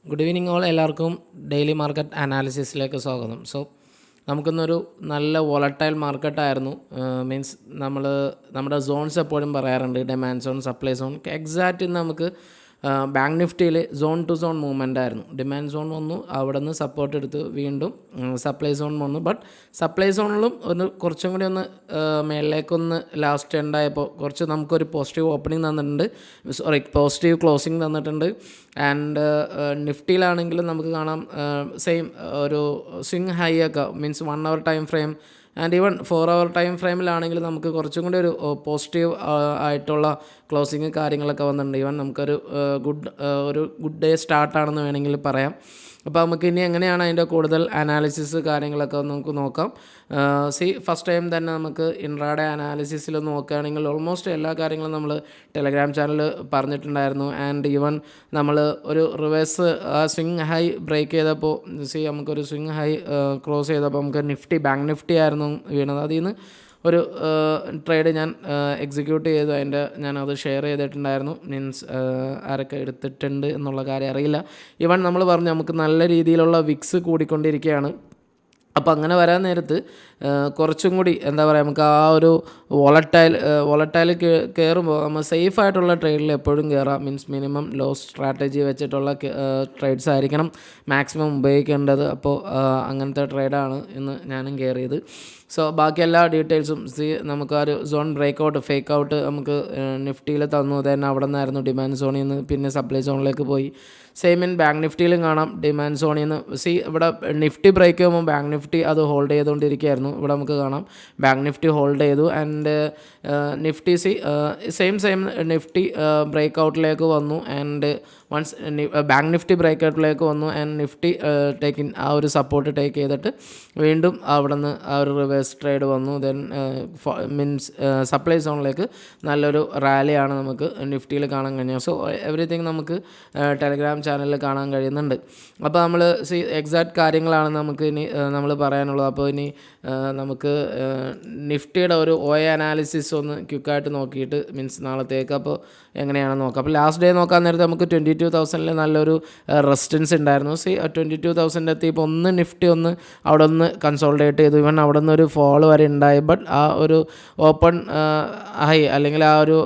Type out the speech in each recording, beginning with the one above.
Good evening all. എല്ലാവർക്കും daily market അനാലിസിസിലേക്ക് സ്വാഗതം. നമുക്കിന്നൊരു നല്ല വോളറ്റൈൽ മാർക്കറ്റായിരുന്നു. മീൻസ് നമ്മുടെ സോൺസ് എപ്പോഴും പറയാറുണ്ട്, demand zone, supply zone. Exact ഇന്ന് നമുക്ക് ബാങ്ക് നിഫ്റ്റിയിൽ സോൺ ടു സോൺ മൂവ്മെൻ്റ് ആയിരുന്നു. ഡിമാൻഡ് സോൺ വന്നു, അവിടെ നിന്ന് സപ്പോർട്ട് എടുത്ത് വീണ്ടും സപ്ലൈ സോൺ വന്നു. ബട്ട് സപ്ലൈ സോണിലും കുറച്ചും കൂടി ഒന്ന് മേളിലേക്കൊന്ന് ലാസ്റ്റ് ഉണ്ടായപ്പോൾ കുറച്ച് നമുക്കൊരു പോസിറ്റീവ് ഓപ്പണിംഗ് തന്നിട്ടുണ്ട്, പോസിറ്റീവ് ക്ലോസിംഗ് തന്നിട്ടുണ്ട്. ആൻഡ് നിഫ്റ്റിയിലാണെങ്കിലും നമുക്ക് കാണാം സെയിം ഒരു സ്വിങ് ഹൈ ഒക്കെ, means 1 hour time frame and even 4 hour time ഫ്രെയിമിലാണെങ്കിൽ നമുക്ക് കുറച്ചും കൂടി ഒരു പോസിറ്റീവ് ആയിട്ടുള്ള ക്ലോസിങ് കാര്യങ്ങളൊക്കെ വന്നിട്ടുണ്ട്. ഈവൻ നമുക്കൊരു ഗുഡ് ഡേ സ്റ്റാർട്ടാണെന്ന് വേണമെങ്കിൽ പറയാം. അപ്പോൾ നമുക്ക് ഇനി എങ്ങനെയാണ് അതിൻ്റെ കൂടുതൽ അനാലിസിസ് കാര്യങ്ങളൊക്കെ നമുക്ക് നോക്കാം. ഫസ്റ്റ് ടൈം തന്നെ നമുക്ക് ഇൻട്രാഡേ അനാലിസിസിൽ നോക്കുകയാണെങ്കിൽ ഓൾമോസ്റ്റ് എല്ലാ കാര്യങ്ങളും നമ്മൾ ടെലഗ്രാം ചാനൽ പറഞ്ഞിട്ടുണ്ടായിരുന്നു. ആൻഡ് ഈവൻ നമ്മൾ ഒരു റിവേഴ്സ് സ്വിങ് ഹൈ ബ്രേക്ക് ചെയ്തപ്പോൾ നമുക്കൊരു സ്വിങ് ഹൈ ക്രോസ് ചെയ്തപ്പോൾ നമുക്ക് ബാങ്ക് നിഫ്റ്റി ആയിരുന്നു വീണത്. അതിൽ നിന്ന് ഒരു ട്രേഡ് ഞാൻ എക്സിക്യൂട്ട് ചെയ്തു. ഞാനത് ഷെയർ ചെയ്തിട്ടുണ്ടായിരുന്നു. മീൻസ് ആരൊക്കെ എടുത്തിട്ടുണ്ട് എന്നുള്ള കാര്യം അറിയില്ല. ഈവൻ നമ്മൾ പറഞ്ഞു നമുക്ക് നല്ല രീതിയിലുള്ള വിക്സ് കൂടിക്കൊണ്ടിരിക്കുകയാണ്. അപ്പോൾ അങ്ങനെ വരാൻ നേരത്ത് കുറച്ചും കൂടി എന്താ പറയുക, നമുക്ക് ആ ഒരു വോളറ്റൈൽ കയറുമ്പോൾ നമ്മൾ സേഫായിട്ടുള്ള ട്രേഡിൽ എപ്പോഴും കയറാം. മീൻസ് മിനിമം ലോ സ്ട്രാറ്റജി വെച്ചിട്ടുള്ള ട്രേഡ്സ് ആയിരിക്കണം മാക്സിമം ഉപയോഗിക്കേണ്ടത്. അപ്പോൾ അങ്ങനത്തെ ട്രേഡാണ് ഇന്ന് ഞാനും കയറിയത്. ബാക്കി എല്ലാ ഡീറ്റെയിൽസും നമുക്ക് ആ ഒരു സോൺ ബ്രേക്കൗട്ട് ഫേക്ക് ഔട്ട് നമുക്ക് നിഫ്റ്റിയിൽ തന്നു. തന്നെ അവിടെ നിന്നായിരുന്നു ഡിമാൻഡ് സോണിൽ നിന്ന് പിന്നെ സപ്ലൈ സോണിലേക്ക് പോയി. സെയിം ഇൻ ബാങ്ക് നിഫ്റ്റിയിലും കാണാം ഡിമാൻഡ് സോണിൽ നിന്ന്. ഇവിടെ നിഫ്റ്റി ബ്രേക്ക് ചെയ്യുമ്പോൾ ബാങ്ക് നിഫ്റ്റി അത് ഹോൾഡ് ചെയ്തുകൊണ്ടിരിക്കുകയായിരുന്നു. ഇവിടെ നമുക്ക് കാണാം ബാങ്ക് നിഫ്റ്റി ഹോൾഡ് ചെയ്തു. And Nifty same Nifty break ഔട്ടിലേക്ക് വന്നു. And once bank Nifty break ഔട്ടിലേക്ക് വന്നു ആൻഡ് നിഫ്റ്റി ആ ഒരു സപ്പോർട്ട് ടേക്ക് ചെയ്തിട്ട് വീണ്ടും അവിടെ നിന്ന് ആ ഒരു റിവേഴ്സ് ട്രേഡ് വന്നു. ദെൻ മീൻസ് സപ്ലൈ സോണിലേക്ക് നല്ലൊരു റാലിയാണ് നമുക്ക് നിഫ്റ്റിയിൽ കാണാൻ കഴിഞ്ഞത്. എവറിത്തിങ് നമുക്ക് ടെലഗ്രാം ചാനലിൽ കാണാൻ കഴിയുന്നുണ്ട്. അപ്പോൾ നമ്മൾ എക്സാക്റ്റ് കാര്യങ്ങളാണ് നമുക്ക് ഇനി നമ്മൾ പറയാനുള്ളത്. അപ്പോൾ ഇനി നമുക്ക് നിഫ്റ്റിയുടെ ഒരു അനാലിസിസ് ഒന്ന് ക്വിക്കായിട്ട് നോക്കിയിട്ട് മീൻസ് നാളത്തേക്ക് അപ്പോൾ എങ്ങനെയാണെന്ന് നോക്കാം. അപ്പോൾ ലാസ്റ്റ് ഡേ നോക്കാൻ നേരത്തെ നമുക്ക് 22,000 നല്ലൊരു റെസിസ്റ്റൻസ് ഉണ്ടായിരുന്നു. 22,000 എത്തിയപ്പോൾ നിഫ്റ്റി അവിടെ ഒന്ന് കൺസോൾഡേറ്റ് ചെയ്തു. ഇവൻ അവിടെ നിന്ന് ഒരു ഫോൾ വരെ ഉണ്ടായി. ബട്ട് ആ ഒരു ഓപ്പൺ ഹൈ അല്ലെങ്കിൽ ആ ഒരു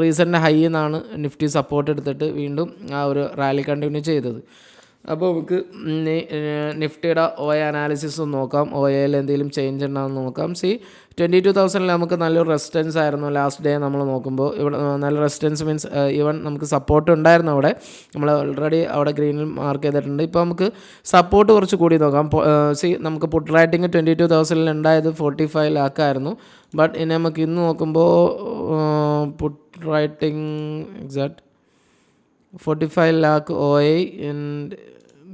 റീസെൻ്റ് ഹൈ എന്നാണ് നിഫ്റ്റി സപ്പോർട്ട് എടുത്തിട്ട് വീണ്ടും ആ ഒരു റാലി കണ്ടിന്യൂ ചെയ്തത്. അപ്പോൾ നമുക്ക് നിഫ്റ്റിയുടെ അനാലിസിസ് നോക്കാം. OAയിൽ എന്തെങ്കിലും ചേഞ്ച് ഉണ്ടാകുമെന്ന് നോക്കാം. 22,000 നമുക്ക് നല്ലൊരു റെസിസ്റ്റൻസ് ആയിരുന്നു ലാസ്റ്റ് ഡേ നമ്മൾ നോക്കുമ്പോൾ. ഇവിടെ നല്ല റെസിസ്റ്റൻസ് മീൻസ് ഈവൻ നമുക്ക് സപ്പോർട്ട് ഉണ്ടായിരുന്നു. അവിടെ നമ്മൾ ഓൾറെഡി അവിടെ ഗ്രീനിൽ മാർക്ക് ചെയ്തിട്ടുണ്ട്. ഇപ്പോൾ നമുക്ക് സപ്പോർട്ട് കുറച്ച് കൂടി നോക്കാം. നമുക്ക് പുട്ട് റൈറ്റിംഗ് 22,000 ഉണ്ടായത് 45 lakh ആയിരുന്നു. ബട്ട് ഇനി നമുക്ക് ഇന്ന് നോക്കുമ്പോൾ put writing exact 45 lakh OA and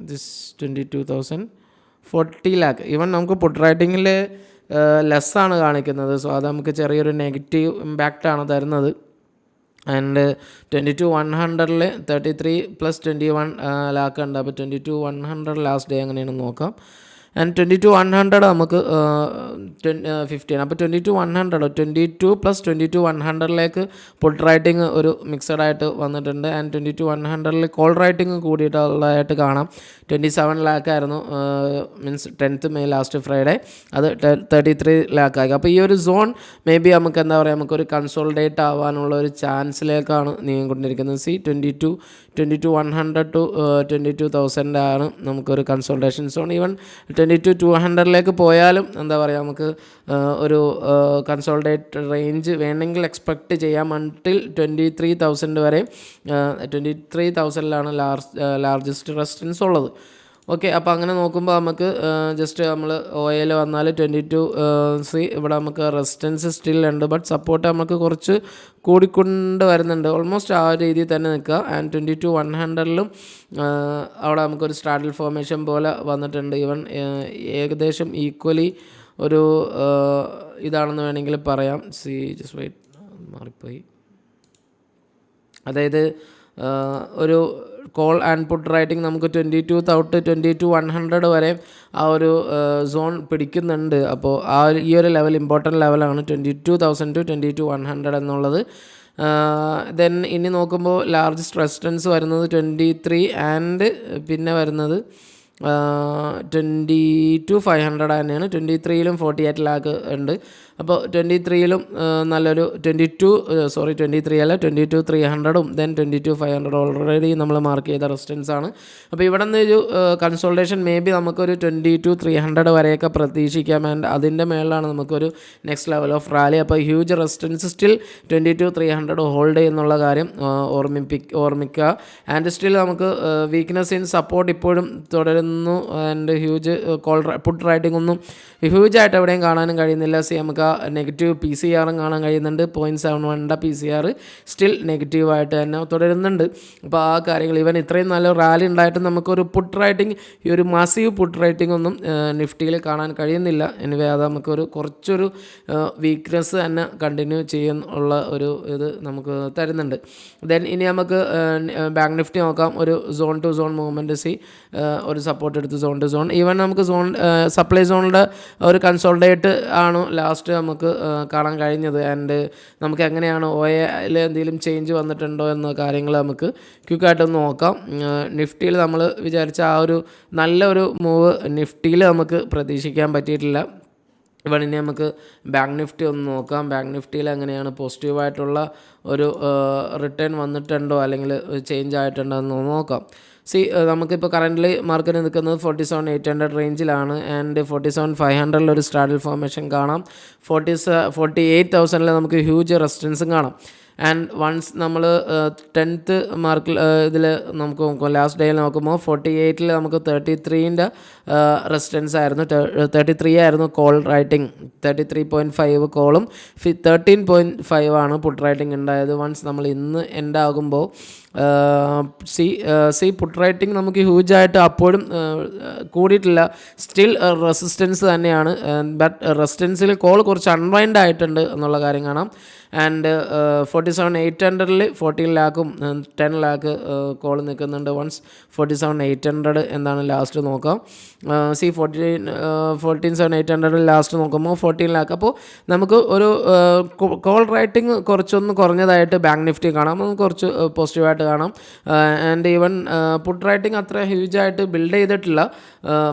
this 22,000 40 lakh. Even നമുക്ക് പുട്ട് റൈറ്റിങ്ങിൽ ലെസ്സാണ് കാണിക്കുന്നത്. അത് നമുക്ക് ചെറിയൊരു നെഗറ്റീവ് ഇമ്പാക്റ്റാണ് തരുന്നത്. ആൻഡ് 22,100 33 + 21 lakh ഉണ്ട്. അപ്പോൾ 22,100 ലാസ്റ്റ് ഡേ എങ്ങനെയാണെന്ന് നോക്കാം. ആൻഡ് 22,100 നമുക്ക് 15. അപ്പോൾ 22,100 22 + 22,100 പുട്ട് റൈറ്റിംഗ് ഒരു മിക്സഡ് ആയിട്ട് വന്നിട്ടുണ്ട്. ആൻഡ് 22,100 കോൾ റൈറ്റിംഗ് കൂടിയിട്ടുള്ളതായിട്ട് കാണാം. 27 lakh ആയിരുന്നു means 10th May last Friday, അത് 33 lakh ആയി. അപ്പോൾ ഈ ഒരു സോൺ മേ ബി നമുക്ക് എന്താ പറയുക, നമുക്കൊരു കൺസോൾഡേറ്റ് ആവാനുള്ള ഒരു ചാൻസിലേക്കാണ് നീങ്ങിക്കൊണ്ടിരിക്കുന്നത്. 22,100 to 22,000 ആണ് നമുക്കൊരു കൺസോൾട്ടേഷൻ സോൺ. ഈവൻ 22,200 പോയാലും എന്താ പറയുക, നമുക്ക് ഒരു കൺസോൾട്ടേറ്റ് റേഞ്ച് വേണമെങ്കിൽ എക്സ്പെക്റ്റ് ചെയ്യാം. അൺടിൽ 23,000 വരെ 23,000 ലാർജസ്റ്റ് റെസിസ്റ്റൻസ് ഉള്ളത്. ഓക്കെ, അപ്പോൾ അങ്ങനെ നോക്കുമ്പോൾ നമുക്ക് ജസ്റ്റ് നമ്മൾ OAയിൽ വന്നാൽ 22 ഇവിടെ നമുക്ക് റെസിസ്റ്റൻസ് സ്റ്റിൽ ഉണ്ട്. ബട്ട് സപ്പോർട്ട് നമുക്ക് കുറച്ച് കൂടിക്കൊണ്ട് വരുന്നുണ്ട്. ഓൾമോസ്റ്റ് ആ രീതിയിൽ തന്നെ നിൽക്കുക. ആൻഡ് 22,100 അവിടെ നമുക്കൊരു സ്ട്രാഡൽ ഫോർമേഷൻ പോലെ വന്നിട്ടുണ്ട്. ഈവൻ ഏകദേശം ഈക്വലി ഒരു ഇതാണെന്ന് വേണമെങ്കിൽ പറയാം. ജസ്റ്റ് വെയിറ്റ്, മാറിപ്പോയി. അതായത് ഒരു കോൾ ആൻഡ് പുട്ട് റൈറ്റിംഗ് നമുക്ക് 22 തൊട്ട് 22,100 വരെ ആ ഒരു സോൺ പിടിക്കുന്നുണ്ട്. അപ്പോൾ ഈ ഒരു ലെവൽ ഇമ്പോർട്ടൻറ്റ് ലെവലാണ് 22,000 to 22,100 എന്നുള്ളത്. ദെൻ ഇനി നോക്കുമ്പോൾ ലാർജസ്റ്റ് റെസിസ്റ്റൻസ് വരുന്നത് 23 ആൻഡ് പിന്നെ വരുന്നത് 22,500 തന്നെയാണ്. 23ലും 48 ലാക്ക് ഉണ്ട്. അപ്പോൾ 23ലും നല്ലൊരു 23 അല്ല 22,300 ദെൻ 22,500 ഓൾറെഡി നമ്മൾ മാർക്ക് ചെയ്ത റെസിസ്റ്റൻസ് ആണ്. അപ്പോൾ ഇവിടെ നിന്ന് ഒരു കൺസോൾട്ടേഷൻ മേ ബി നമുക്കൊരു 22,300 വരെയൊക്കെ പ്രതീക്ഷിക്കാം. ആൻഡ് അതിൻ്റെ മേളിലാണ് നമുക്കൊരു നെക്സ്റ്റ് ലെവൽ ഓഫ് റാലി. അപ്പോൾ ഹ്യൂജ് റെസിസ്റ്റൻസ് സ്റ്റിൽ 22,300 ഹോൾഡ് ചെയ്യുന്നുള്ള കാര്യം ഓർമ്മിക്കുക. ആൻഡ് സ്റ്റിൽ നമുക്ക് വീക്ക്നെസ് ഇൻ സപ്പോർട്ട് ഇപ്പോഴും തുടരുന്നു. ആൻഡ് ഹ്യൂജ് പുട്ട് റൈറ്റിംഗ് ഒന്നും ഹ്യൂജായിട്ട് എവിടെയും കാണാനും കഴിയുന്നില്ല. നമുക്ക് നെഗറ്റീവ് PCR കാണാൻ കഴിയുന്നുണ്ട്. 0.71 PCR സ്റ്റിൽ നെഗറ്റീവായിട്ട് തന്നെ തുടരുന്നുണ്ട്. അപ്പോൾ ആ കാര്യങ്ങൾ ഈവൻ ഇത്രയും നല്ല റാലി ഉണ്ടായിട്ട് നമുക്കൊരു പുട്ട് റൈറ്റിംഗ് ഈ ഒരു മാസീവ് പുട്ട് റൈറ്റിംഗ് ഒന്നും നിഫ്റ്റിയിൽ കാണാൻ കഴിയുന്നില്ല. എനിവേ അത് നമുക്കൊരു കുറച്ചൊരു വീക്ക്നെസ് തന്നെ കണ്ടിന്യൂ ചെയ്യാനുള്ള ഒരു ഇത് നമുക്ക് തരുന്നുണ്ട്. ദെൻ ഇനി നമുക്ക് ബാങ്ക് നിഫ്റ്റി നോക്കാം. ഒരു സോൺ ടു സോൺ മൂവ്മെൻറ്റ് ഒരു സപ്പോർട്ട് എടുത്ത് സോൺ ടു സോൺ ഈവൻ നമുക്ക് സപ്ലൈ സോണിൻ്റെ ഒരു കൺസോൾട്ടേറ്റ് ആണ് ലാസ്റ്റ് നമുക്ക് കാണാൻ കഴിഞ്ഞത്. ആൻഡ് നമുക്ക് എങ്ങനെയാണ് OAയിൽ എന്തെങ്കിലും ചേഞ്ച് വന്നിട്ടുണ്ടോ എന്ന കാര്യങ്ങൾ നമുക്ക് ക്വിക്കായിട്ടൊന്ന് നോക്കാം. നിഫ്റ്റിയിൽ നമ്മൾ വിചാരിച്ച ആ ഒരു നല്ലൊരു മൂവ് നിഫ്റ്റിയിൽ നമുക്ക് പ്രതീക്ഷിക്കാൻ പറ്റിയിട്ടില്ല. ഇവിടെ ഇനി നമുക്ക് ബാങ്ക് നിഫ്റ്റി ഒന്ന് നോക്കാം. ബാങ്ക് നിഫ്റ്റിയിൽ എങ്ങനെയാണ് പോസിറ്റീവായിട്ടുള്ള ഒരു റിട്ടേൺ വന്നിട്ടുണ്ടോ അല്ലെങ്കിൽ ചേഞ്ച് ആയിട്ടുണ്ടോ എന്ന് നോക്കാം. നമുക്കിപ്പോൾ കറൻ്റ്ലി മാർക്കറ്റ് നിൽക്കുന്നത് 47,800 റേഞ്ചിലാണ്. ആൻഡ് 47,500 ഒരു സ്ട്രാഡൽ ഫോർമേഷൻ കാണാം. 48,000 നമുക്ക് ഹ്യൂജ് റെസിസ്റ്റൻസും കാണാം. ആൻഡ് വൺസ് നമ്മൾ 10th മാർക്കിൽ ഇതിൽ നമുക്ക് നോക്കും. ലാസ്റ്റ് ഡേയിൽ നോക്കുമ്പോൾ 48ൽ നമുക്ക് 33ൻ്റെ റെസിസ്റ്റൻസ് ആയിരുന്നു. 33 ആയിരുന്നു കോൾ റൈറ്റിംഗ്. 33.5 കോളും 13.5 ആണ് പുട്ട് റൈറ്റിംഗ് ഉണ്ടായത്. വൺസ് നമ്മൾ ഇന്ന് എൻഡ് ആകുമ്പോൾ പുട്ട് റൈറ്റിംഗ് നമുക്ക് ഹ്യൂജായിട്ട് അപ്പോഴും കൂടിയിട്ടില്ല. സ്റ്റിൽ റെസിസ്റ്റൻസ് തന്നെയാണ്. ബട്ട് റെസിസ്റ്റൻസിൽ കോൾ കുറച്ച് അൺവൈൻഡ് ആയിട്ടുണ്ട് എന്നുള്ള കാര്യം കാണാം. ആൻഡ് 47,800 14 ലാക്കും 10 ലാക്ക് കോൾ നിൽക്കുന്നുണ്ട്. വൺസ് 47,800 എന്താണ് ലാസ്റ്റ് നോക്കാം. 14,7,800 ലാസ്റ്റ് നോക്കുമ്പോൾ 14 ലാക്ക്. അപ്പോൾ നമുക്ക് ഒരു കോൾ റൈറ്റിംഗ് കുറച്ചൊന്ന് കുറഞ്ഞതായിട്ട് ബാങ്ക് നിഫ്റ്റി കാണാം. നമുക്ക് കുറച്ച് പോസിറ്റീവായിട്ട് കാണാം. ആൻഡ് ഈവൻ പുട്ട് റൈറ്റിംഗ് അത്ര ഹ്യൂജായിട്ട് ബിൽഡ് ചെയ്തിട്ടില്ല.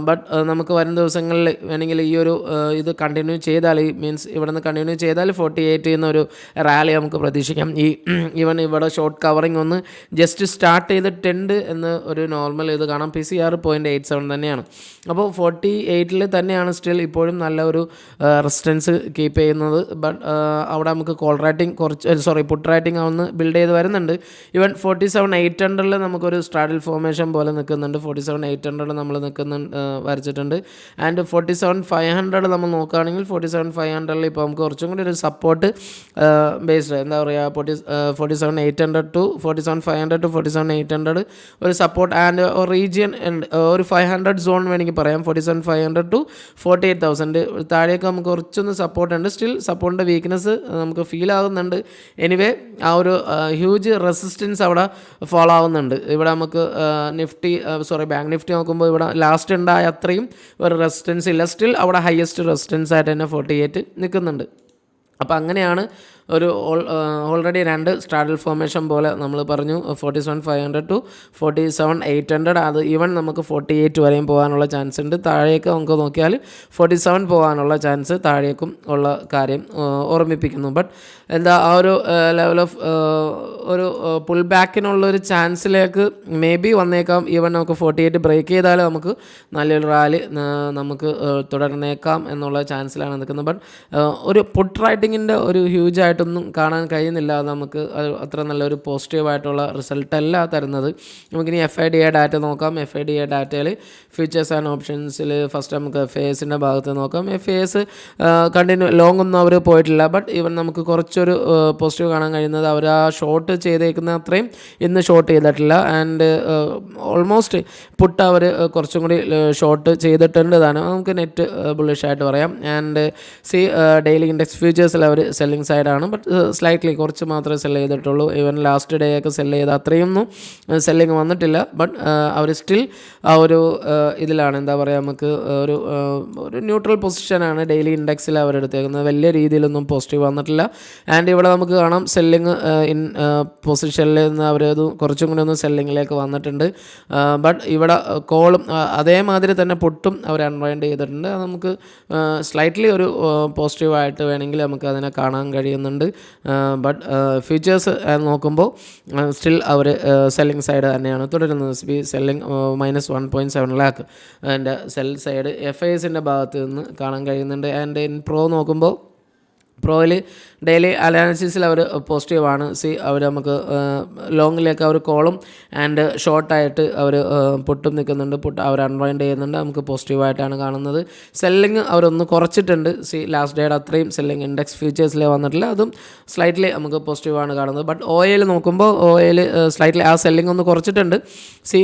ബട്ട് നമുക്ക് വരും ദിവസങ്ങളിൽ വേണമെങ്കിൽ ഈ ഒരു ഇത് കണ്ടിന്യൂ ചെയ്താൽ മീൻസ് ഇവിടെ നിന്ന് കണ്ടിന്യൂ ചെയ്താൽ 48 എന്നൊരു റാലി നമുക്ക് പ്രതീക്ഷിക്കാം. ഈവൻ ഇവിടെ ഷോർട്ട് കവറിങ് ഒന്ന് ജസ്റ്റ് സ്റ്റാർട്ട് ചെയ്തിട്ടുണ്ട് എന്ന് ഒരു നോർമൽ ഇത് കാണാം. PCR 0.87 തന്നെയാണ്. അപ്പോൾ 48ൽ തന്നെയാണ് സ്റ്റിൽ ഇപ്പോഴും നല്ല ഒരു റെസിസ്റ്റൻസ് കീപ്പ് ചെയ്യുന്നത്. ബട്ട് അവിടെ നമുക്ക് കോൾ റൈറ്റിംഗ് പുട്ട് റൈറ്റിംഗ് ഒന്ന് ബിൽഡ് ചെയ്ത് വരുന്നുണ്ട്. ഈവൻ 47,800 നമുക്കൊരു സ്ട്രാഡൽ ഫോർമേഷൻ പോലെ നിൽക്കുന്നുണ്ട്. 47,800 നമ്മൾ വരച്ചിട്ടുണ്ട്. ആൻഡ് 47,500 നമ്മൾ നോക്കുകയാണെങ്കിൽ 47,500 ഇപ്പോൾ നമുക്ക് കുറച്ചും കൂടി ഒരു സപ്പോർട്ട് ബേസ്ഡ് എന്താ പറയുക 47,800 to 47,500 to 47,800 ഒരു സപ്പോർട്ട് ആൻഡ് റീജിയൻ ഒരു 500 സോൺ വേണമെങ്കിൽ പറയാം. 47,500 to 48,000 താഴേക്ക് നമുക്ക് കുറച്ചൊന്ന് സപ്പോർട്ട് ഉണ്ട്. സ്റ്റിൽ സപ്പോർട്ടിൻ്റെ വീക്ക്നെസ് നമുക്ക് ഫീൽ ആകുന്നുണ്ട്. എനിവേ ആ ഒരു ഹ്യൂജ് റെസിസ്റ്റൻസ് അവിടെ ഫോളോ ആവുന്നുണ്ട്. ഇവിടെ നമുക്ക് ബാങ്ക് നിഫ്റ്റി നോക്കുമ്പോൾ ഇവിടെ ലാസ്റ്റ് ഉണ്ടായ അത്രയും ഒരു റെസിസ്റ്റൻസ് ഇല്ല. സ്റ്റിൽ അവിടെ ഹയസ്റ്റ് റെസിസ്റ്റൻസ് ആയിട്ട് തന്നെ 48 നിൽക്കുന്നുണ്ട്. അപ്പോൾ അങ്ങനെയാണ് ഒരു ഓൾറെഡി 2 സ്ട്രാഡൽ ഫോർമേഷൻ പോലെ നമ്മൾ പറഞ്ഞു. 47,500 to 47,800 അത് ഈവൻ നമുക്ക് 48 വരെയും പോകാനുള്ള ചാൻസ് ഉണ്ട്. താഴേക്ക് നമുക്ക് നോക്കിയാൽ 47 പോകാനുള്ള ചാൻസ് താഴേക്കും ഉള്ള കാര്യം ഓർമ്മിപ്പിക്കുന്നു. ബട്ട് എന്താ ആ ഒരു ലെവൽ ഓഫ് ഒരു പുൾ ബാക്കിനുള്ളൊരു ചാൻസിലേക്ക് മേ ബി വന്നേക്കാം. ഈവൻ നമുക്ക് 48 ബ്രേക്ക് ചെയ്താൽ നമുക്ക് നല്ലൊരു റാലി നമുക്ക് തുടർന്നേക്കാം എന്നുള്ള ചാൻസിലാണ് നിൽക്കുന്നത്. ബട്ട് ഒരു പുട്ട് റൈറ്റിങ്ങിൻ്റെ ഒരു ഹ്യൂജ് ആയിട്ടൊന്നും കാണാൻ കഴിയുന്നില്ല. നമുക്ക് അത്ര നല്ലൊരു പോസിറ്റീവായിട്ടുള്ള റിസൾട്ടല്ല തരുന്നത്. നമുക്കിനി FIDA ഡാറ്റ നോക്കാം. FIDA ഡാറ്റയിൽ ഫ്യൂച്ചേഴ്സ് ആൻഡ് ഓപ്ഷൻസിൽ ഫസ്റ്റ് നമുക്ക് FASൻ്റെ ഭാഗത്ത് നോക്കാം. FAS കണ്ടിന്യൂ ലോങ് ഒന്നും അവർ പോയിട്ടില്ല. ബട്ട് ഈവൻ നമുക്ക് കുറച്ചൊരു പോസിറ്റീവ് കാണാൻ കഴിയുന്നത് അവർ ആ ഷോർട്ട് ചെയ്തേക്കുന്ന അത്രയും ഇന്ന് ഷോർട്ട് ചെയ്തിട്ടില്ല. ആൻഡ് ഓൾമോസ്റ്റ് പുട്ട് അവർ കുറച്ചും കൂടി ഷോർട്ട് ചെയ്തിട്ടുണ്ട് താനും. നമുക്ക് നെറ്റ് ബുള്ളിഷ് ആയിട്ട് പറയാം. ആൻഡ് ഡെയിലി ഇൻഡെക്സ് ഫ്യൂച്ചേഴ്സിൽ അവർ സെല്ലിംഗ് സൈഡാണ്. ബട്ട് സ്ലൈറ്റ്ലി കുറച്ച് മാത്രമേ സെല് ചെയ്തിട്ടുള്ളൂ. ഈവൻ ലാസ്റ്റ് ഡേ ഒക്കെ സെല് ചെയ്ത് അത്രയൊന്നും സെല്ലിങ് വന്നിട്ടില്ല. ബട്ട് അവർ സ്റ്റിൽ ആ ഒരു ഇതിലാണ്, എന്താ പറയുക, നമുക്ക് ഒരു ന്യൂട്രൽ പൊസിഷനാണ് ഡെയിലി ഇൻഡെക്സിൽ അവരെടുത്തേക്കുന്നത്. വലിയ രീതിയിലൊന്നും പോസിറ്റീവ് വന്നിട്ടില്ല. ആൻഡ് ഇവിടെ നമുക്ക് കാണാം സെല്ലിങ് ഇൻ പൊസിഷനിൽ നിന്ന് അവരത് കുറച്ചും കൂടി ഒന്ന് സെല്ലിങ്ങിലേക്ക് വന്നിട്ടുണ്ട്. ബട്ട് ഇവിടെ കോളും അതേമാതിരി തന്നെ പൊട്ടും അവർ അൺവൈൻഡ് ചെയ്തിട്ടുണ്ട്. അത് നമുക്ക് സ്ലൈറ്റ്ലി ഒരു പോസിറ്റീവായിട്ട് വേണമെങ്കിൽ നമുക്ക് അതിനെ കാണാൻ കഴിയുന്നുണ്ട്. ബട്ട് ഫ്യൂച്ചേഴ്സ് നോക്കുമ്പോൾ സ്റ്റിൽ അവർ സെല്ലിംഗ് സൈഡ് തന്നെയാണ് തുടരുന്നത്. സെല്ലിംഗ് -1.7 lakh അതിൻ്റെ സെൽ സൈഡ് FISൻ്റെ ഭാഗത്ത് നിന്ന് കാണാൻ കഴിയുന്നുണ്ട്. ആൻഡ് ഇൻ പ്രോ നോക്കുമ്പോൾ പ്രോയിൽ ഡെയിലി അനാലിസിസിൽ അവർ പോസിറ്റീവാണ്. അവർ നമുക്ക് ലോങ്ങിലേക്ക് അവർ കോളും ആൻഡ് ഷോർട്ടായിട്ട് അവർ പൊട്ടും നിൽക്കുന്നുണ്ട്. അവർ അൺവൈൻഡ് ചെയ്യുന്നുണ്ട്. നമുക്ക് പോസിറ്റീവായിട്ടാണ് കാണുന്നത്. സെല്ലിങ് അവരൊന്ന് കുറച്ചിട്ടുണ്ട്. ലാസ്റ്റ് ഡേയുടെ അത്രയും സെല്ലിങ് ഇൻഡെക്സ് ഫ്യൂച്ചേഴ്സിലേ വന്നിട്ടില്ല. അതും സ്ലൈറ്റ്ലി നമുക്ക് പോസിറ്റീവാണ് കാണുന്നത്. ബട്ട് OIL നോക്കുമ്പോൾ OIL സ്ലൈറ്റ്ലി ആ സെല്ലിങ് ഒന്ന് കുറച്ചിട്ടുണ്ട്.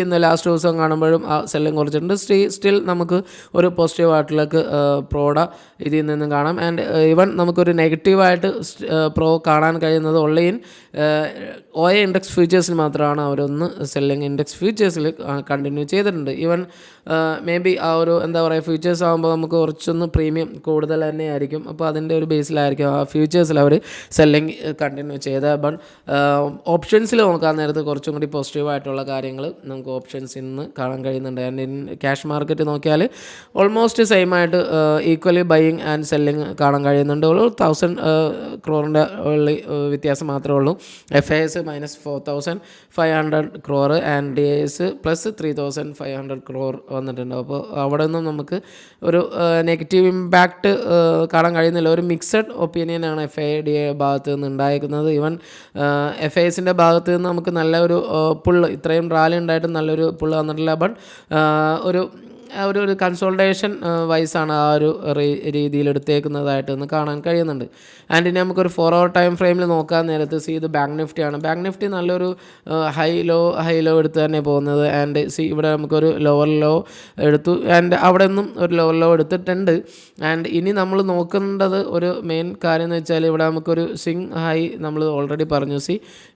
ഇന്ന് ലാസ്റ്റ് ദിവസം കാണുമ്പോഴും ആ സെല്ലിങ് കുറച്ചിട്ടുണ്ട്. സ്റ്റിൽ നമുക്ക് ഒരു പോസിറ്റീവായിട്ടുള്ളക്ക് പ്രോഡ ഇതിൽ നിന്നും കാണാം. ആൻഡ് ഈവൻ നമുക്കൊരു നെഗറ്റീവായിട്ട് പ്രോ കാണാൻ കഴിയുന്നത് ഓൺലൈൻ OI ഇൻഡെക്സ് ഫ്യൂച്ചേഴ്സിൽ മാത്രമാണ്. അവരൊന്ന് സെല്ലിങ് ഇൻഡെക്സ് ഫ്യൂച്ചേഴ്സിൽ കണ്ടിന്യൂ ചെയ്തിട്ടുണ്ട്. ഈവൻ മേ ബി ആ ഒരു എന്താ പറയുക, ഫ്യൂച്ചേഴ്സ് ആകുമ്പോൾ നമുക്ക് കുറച്ചൊന്ന് പ്രീമിയം കൂടുതൽ തന്നെയായിരിക്കും. അപ്പോൾ അതിൻ്റെ ഒരു ബേസിലായിരിക്കും ആ ഫ്യൂച്ചേഴ്സിൽ അവർ സെല്ലിങ് കണ്ടിന്യൂ ചെയ്തത്. ബട്ട് ഓപ്ഷൻസിൽ നോക്കാൻ നേരത്ത് കുറച്ചും കൂടി പോസിറ്റീവായിട്ടുള്ള കാര്യങ്ങൾ നമുക്ക് ഓപ്ഷൻസിൽ നിന്ന് കാണാൻ കഴിയുന്നുണ്ട്. ആൻഡ് ഇൻ ക്യാഷ് മാർക്കറ്റ് നോക്കിയാൽ ഓൾമോസ്റ്റ് സെയിം ആയിട്ട് ഈക്വലി ബൈയിങ് ആൻഡ് സെല്ലിങ് കാണാൻ കഴിയുന്നുണ്ട്. 1000 crore വ്യത്യാസം മാത്രമേ ഉള്ളൂ. FIS -4,500 crore and DIS +3,500 crore വന്നിട്ടുണ്ട്. അപ്പോൾ അവിടെ നിന്നും നമുക്ക് ഒരു നെഗറ്റീവ് ഇമ്പാക്റ്റ് കാണാൻ കഴിയുന്നില്ല. ഒരു മിക്സഡ് ഒപ്പീനിയനാണ് FIDA ഭാഗത്ത് നിന്ന് ഉണ്ടായിരിക്കുന്നത്. ഈവൻ FISൻ്റെ ഭാഗത്ത് നിന്ന് നമുക്ക് നല്ലൊരു പുള്ള്, ഇത്രയും റാലി ഉണ്ടായിട്ടും നല്ലൊരു പുള്ള് വന്നിട്ടില്ല. ബട്ട് ഒരു കൺസോൾട്ടേഷൻ വൈസാണ് ആ ഒരു രീതിയിൽ എടുത്തേക്കുന്നതായിട്ട് ഒന്ന് കാണാൻ കഴിയുന്നുണ്ട്. ആൻഡ് ഇനി നമുക്കൊരു 4 hour ടൈം ഫ്രെയിമിൽ നോക്കാൻ നേരത്ത് ഇത് ബാങ്ക് നിഫ്റ്റിയാണ്. ബാങ്ക് നിഫ്റ്റി നല്ലൊരു ഹൈ ലോ എടുത്ത് തന്നെ പോകുന്നത്. ആൻഡ് ഇവിടെ നമുക്കൊരു ലോവർ ലോ എടുത്തു. ആൻഡ് അവിടെ നിന്നും ഒരു ലോവർ ലോ എടുത്തിട്ടുണ്ട്. ആൻഡ് ഇനി നമ്മൾ നോക്കേണ്ടത് ഒരു മെയിൻ കാര്യം എന്ന് വെച്ചാൽ ഇവിടെ നമുക്കൊരു സ്വിംഗ് ഹൈ നമ്മൾ ഓൾറെഡി പറഞ്ഞു.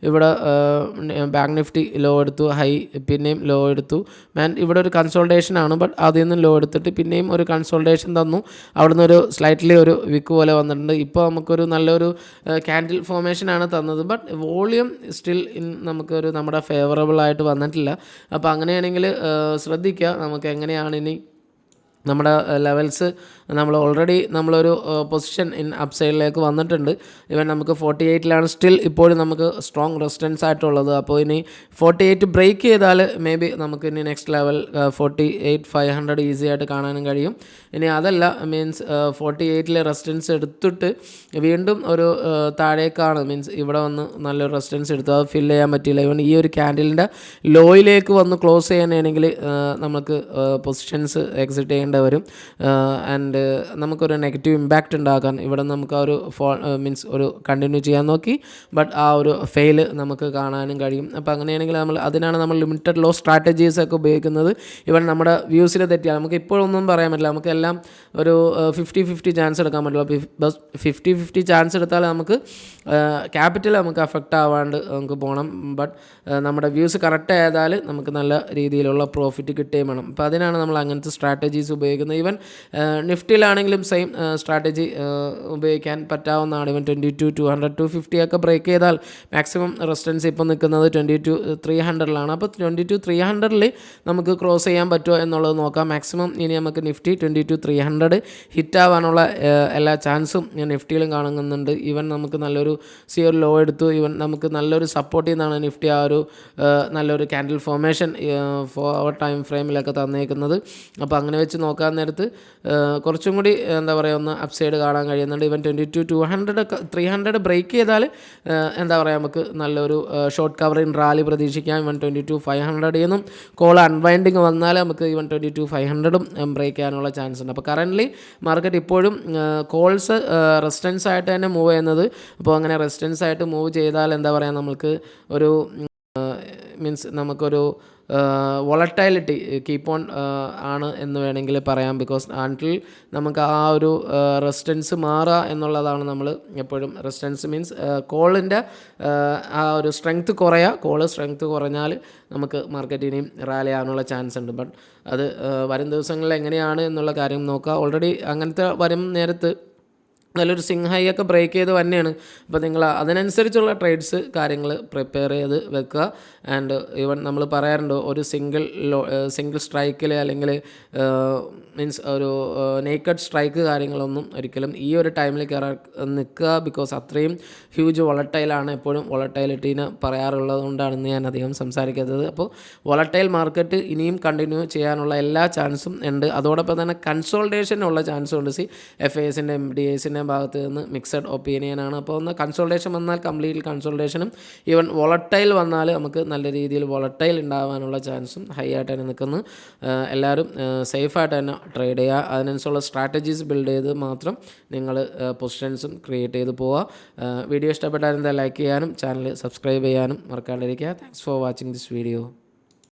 ഇവിടെ ബാങ്ക് നിഫ്റ്റി ലോ എടുത്തു, ഹൈ പിന്നെയും ലോ എടുത്തു. ആൻഡ് ഇവിടെ ഒരു കൺസോൾട്ടേഷനാണ്. ബട്ട് അതിൽ നിന്ന് ലോ എടുത്തിട്ട് പിന്നെയും ഒരു കൺസോൾട്ടേഷൻ തന്നു. അവിടെ നിന്ന് ഒരു സ്ലൈറ്റ്ലി ഒരു വിക്ക് പോലെ വന്നിട്ടുണ്ട്. ഇപ്പോൾ നമുക്കൊരു നല്ലൊരു ക്യാൻഡിൽ ഫോർമേഷനാണ് തന്നത്. ബട്ട് വോളിയം സ്റ്റിൽ നമുക്കൊരു നമ്മുടെ ഫേവറബിൾ ആയിട്ട് വന്നിട്ടില്ല. അപ്പോൾ അങ്ങനെയാണെങ്കിൽ ശ്രദ്ധിക്കുക നമുക്ക് എങ്ങനെയാണ് ഇനി നമ്മുടെ ലെവൽസ്. നമ്മൾ ഓൾറെഡി നമ്മളൊരു പൊസിഷൻ ഇൻ അപ്സൈഡിലേക്ക് വന്നിട്ടുണ്ട്. ഇവൻ നമുക്ക് 48 സ്റ്റിൽ ഇപ്പോഴും നമുക്ക് സ്ട്രോങ് റെസിസ്റ്റൻസ് ആയിട്ടുള്ളത്. അപ്പോൾ ഇനി 48 ബ്രേക്ക് ചെയ്താൽ മേ ബി നമുക്ക് ഇനി നെക്സ്റ്റ് ലെവൽ 48,500 ഈസി ആയിട്ട് കാണാനും കഴിയും. ഇനി അതല്ല മീൻസ് 48 റെസിസ്റ്റൻസ് എടുത്തിട്ട് വീണ്ടും ഒരു താഴേക്കാണ്, മീൻസ് ഇവിടെ വന്ന് നല്ലൊരു റെസിസ്റ്റൻസ് എടുത്തു, അത് ഫില്ല് ചെയ്യാൻ പറ്റിയില്ല. ഇവൻ ഈ ഒരു ക്യാൻഡിലിൻ്റെ ലോയിലേക്ക് വന്ന് ക്ലോസ് ചെയ്യാനാണെങ്കിൽ നമുക്ക് പൊസിഷൻസ് എക്സിറ്റ് ചെയ്യേണ്ടി വരും. ആൻഡ് നമുക്കൊരു നെഗറ്റീവ് ഇമ്പാക്റ്റ് ഉണ്ടാക്കാൻ ഇവിടെ നമുക്ക് ആ ഒരു മീൻസ് ഒരു കണ്ടിന്യൂ ചെയ്യാൻ നോക്കി. ബട്ട് ആ ഒരു ഫെയിൽ നമുക്ക് കാണാനും കഴിയും. അപ്പോൾ അങ്ങനെയാണെങ്കിൽ അതിനാണ് നമ്മൾ ലിമിറ്റഡ് ലോ സ്ട്രാറ്റജീസൊക്കെ ഉപയോഗിക്കുന്നത്. ഇവൻ നമ്മുടെ വ്യൂസിൽ തെറ്റിയാൽ നമുക്ക് ഇപ്പോഴൊന്നും പറയാൻ പറ്റില്ല. നമുക്കെല്ലാം ഒരു 50-50 ചാൻസ് എടുക്കാൻ പറ്റില്ല. 50-50 ചാൻസ് എടുത്താൽ നമുക്ക് ക്യാപിറ്റൽ നമുക്ക് അഫക്റ്റ് ആവാണ്ട് നമുക്ക് പോകണം. ബട്ട് നമ്മുടെ വ്യൂസ് കറക്റ്റ് ആയതാൽ നമുക്ക് നല്ല രീതിയിലുള്ള പ്രോഫിറ്റ് കിട്ടുകയും വേണം. അപ്പോൾ അതിനാണ് നമ്മൾ അങ്ങനത്തെ സ്ട്രാറ്റജീസ് ഉപയോഗിക്കുന്നത്. ഈവൻ നിഫ്റ്റിയിലാണെങ്കിലും സെയിം സ്ട്രാറ്റജി ഉപയോഗിക്കാൻ പറ്റാവുന്നതാണ്. ഇവൻ 22,200 250 ഒക്കെ ബ്രേക്ക് ചെയ്താൽ മാക്സിമം റെസിസ്റ്റൻസ് ഇപ്പോൾ നിൽക്കുന്നത് 22,300 അപ്പോൾ 22,300 നമുക്ക് ക്രോസ് ചെയ്യാൻ പറ്റുമോ എന്നുള്ളത് നോക്കാം. മാക്സിമം ഇനി നമുക്ക് നിഫ്റ്റി 22,300 ഹിറ്റ് ആവാനുള്ള എല്ലാ ചാൻസും നിഫ്റ്റിയിലും കാണുന്നുണ്ട്. ഈവൻ നമുക്ക് നല്ലൊരു ഒരു ലോ എടുത്തു. ഈവൻ നമുക്ക് നല്ലൊരു സപ്പോർട്ട് ചെയ്യുന്നതാണ് നിഫ്റ്റി ആ ഒരു നല്ലൊരു ക്യാൻഡിൽ ഫോർമേഷൻ 4 hour ടൈം ഫ്രെയിമിലൊക്കെ തന്നേക്കുന്നത്. അപ്പോൾ അങ്ങനെ വെച്ച് നോക്കാൻ നേരത്ത് കുറച്ചും കൂടി എന്താ പറയുക ഒന്ന് അപ്സൈഡ് കാണാൻ കഴിയുന്നുണ്ട്. ഇവൻ 22,200 ബ്രേക്ക് ചെയ്താൽ എന്താ പറയുക നമുക്ക് നല്ലൊരു ഷോർട്ട് കവറിങ് റാലി പ്രതീക്ഷിക്കാം. ഇവൻ 22,500 എന്നും കോൾ അൺവൈൻഡിങ് വന്നാൽ നമുക്ക് ഇവൻ 22,500 ബ്രേക്ക് ചെയ്യാനുള്ള ചാൻസ് ഉണ്ട്. അപ്പോൾ കറൻ്റ്ലി മാർക്കറ്റ് ഇപ്പോഴും കോൾസ് റെസിസ്റ്റൻസ് ആയിട്ട് തന്നെ മൂവ് ചെയ്യുന്നത്. അപ്പോൾ അങ്ങനെ റെസിസ്റ്റൻസ് ആയിട്ട് മൂവ് ചെയ്താൽ എന്താ പറയുക നമുക്ക് ഒരു മീൻസ് നമുക്കൊരു വോളറ്റൈലിറ്റി കീപ്പ് ഓൺ ആണ് എന്ന് വേണമെങ്കിൽ പറയാം. ബിക്കോസ് ആൻറ്റിൽ നമുക്ക് ആ ഒരു റെസിസ്റ്റൻസ് മാറുക എന്നുള്ളതാണ് നമ്മൾ എപ്പോഴും. റെസിസ്റ്റൻസ് മീൻസ് കോളിൻ്റെ ആ ഒരു സ്ട്രെങ്ത്ത് കോള് സ്ട്രെങ്ത്ത് കുറഞ്ഞാൽ നമുക്ക് മാർക്കറ്റ് ഇനിയും റാലി ആകാനുള്ള ചാൻസ് ഉണ്ട്. ബട്ട് അത് വരും ദിവസങ്ങളിൽ എങ്ങനെയാണ് എന്നുള്ള കാര്യം നോക്കുക. ഓൾറെഡി അങ്ങനത്തെ വരും നേരത്ത് നല്ലൊരു സ്വിംഗ് ഹൈ ഒക്കെ ബ്രേക്ക് ചെയ്ത് തന്നെയാണ്. അപ്പോൾ നിങ്ങൾ അതിനനുസരിച്ചുള്ള ട്രേഡ്സ് കാര്യങ്ങൾ പ്രിപ്പയർ ചെയ്ത് വെക്കുക. ആൻഡ് ഈവൻ നമ്മൾ പറയാറുണ്ട് ഒരു സിംഗിൾ സ്ട്രൈക്കിൽ അല്ലെങ്കിൽ മീൻസ് ഒരു നേക്കഡ് സ്ട്രൈക്ക് കാര്യങ്ങളൊന്നും ഒരിക്കലും ഈ ഒരു ടൈമിൽ കയറാൻ നിൽക്കുക. ബിക്കോസ് അത്രയും ഹ്യൂജ് വോളറ്റൈലാണ്. എപ്പോഴും വോളറ്റൈലിറ്റീനെ പറയാറുള്ളത് കൊണ്ടാണ് ഞാൻ അധികം സംസാരിക്കാത്തത്. അപ്പോൾ വോളറ്റൈൽ മാർക്കറ്റ് ഇനിയും കണ്ടിന്യൂ ചെയ്യാനുള്ള എല്ലാ ചാൻസും ഉണ്ട്. അതോടൊപ്പം തന്നെ കൺസോൾട്ടേഷനുള്ള ചാൻസും ഉണ്ട്. FISൻ്റെ MDAസിൻ്റെ ഭാഗത്ത് നിന്ന് മിക്സഡ് ഒപ്പീനിയനാണ്. അപ്പോൾ ഒന്ന് കൺസോൾട്ടേഷൻ വന്നാൽ കംപ്ലീറ്റ് കൺസോൾട്ടേഷനും ഈവൻ വോളറ്റൈൽ വന്നാൽ നമുക്ക് നല്ല രീതിയിൽ വോളറ്റൈൽ ഉണ്ടാകാനുള്ള ചാൻസും ഹൈ ആയിട്ട് തന്നെ നിൽക്കുന്നു. എല്ലാവരും സേഫായിട്ട് തന്നെ ട്രേഡ് ചെയ്യുക. അതിനനുസരിച്ചുള്ള സ്ട്രാറ്റജീസ് ബിൽഡ് ചെയ്ത് മാത്രം നിങ്ങൾ പൊസിഷൻസും ക്രിയേറ്റ് ചെയ്ത് പോവുക. വീഡിയോ ഇഷ്ടപ്പെട്ടാൽ എന്താ ലൈക്ക് ചെയ്യാനും ചാനൽ സബ്സ്ക്രൈബ് ചെയ്യാനും മറക്കാണ്ടിരിക്കുക. Thanks for watching this video.